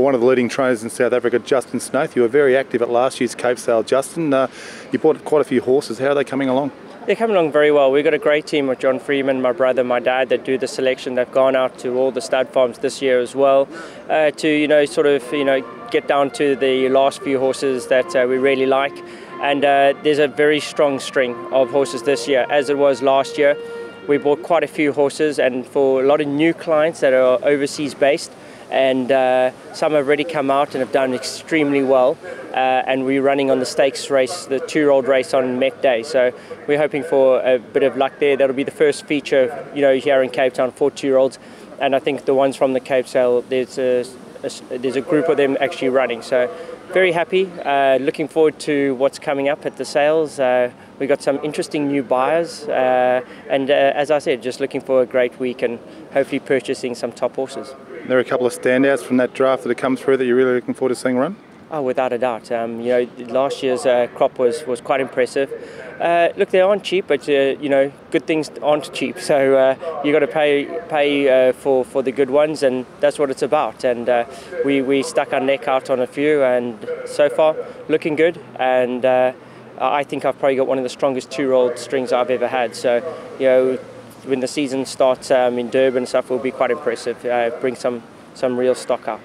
one of the leading trainers in South Africa, Justin Snaith. You were very active at last year's Cape Sale, Justin. You bought quite a few horses. How are they coming along? They're coming along very well. We've got a great team with John Freeman, my brother, my dad, that do the selection. They've gone out to all the stud farms this year as well to get down to the last few horses that we really like. And there's a very strong string of horses this year, as it was last year. We bought quite a few horses, and for a lot of new clients that are overseas based, and some have already come out and have done extremely well, and we're running on the stakes race, the 2-year-old race on Met Day, so we're hoping for a bit of luck there. That'll be the first feature here in Cape Town for 2-year-olds, and I think the ones from the Cape Sale, there's a group of them actually running, so very happy, looking forward to what's coming up at the sales. We've got some interesting new buyers, and as I said, just looking for a great week and hopefully purchasing some top horses. There are a couple of standouts from that draft that have come through that you're really looking forward to seeing run? Oh, without a doubt. Last year's crop was quite impressive. Look, they aren't cheap, but good things aren't cheap. So you got to pay for the good ones, and that's what it's about. And we stuck our neck out on a few, and so far looking good. And I think I've probably got one of the strongest 2-year-old strings I've ever had. So when the season starts in Durban and stuff, will be quite impressive. Bring some real stock out.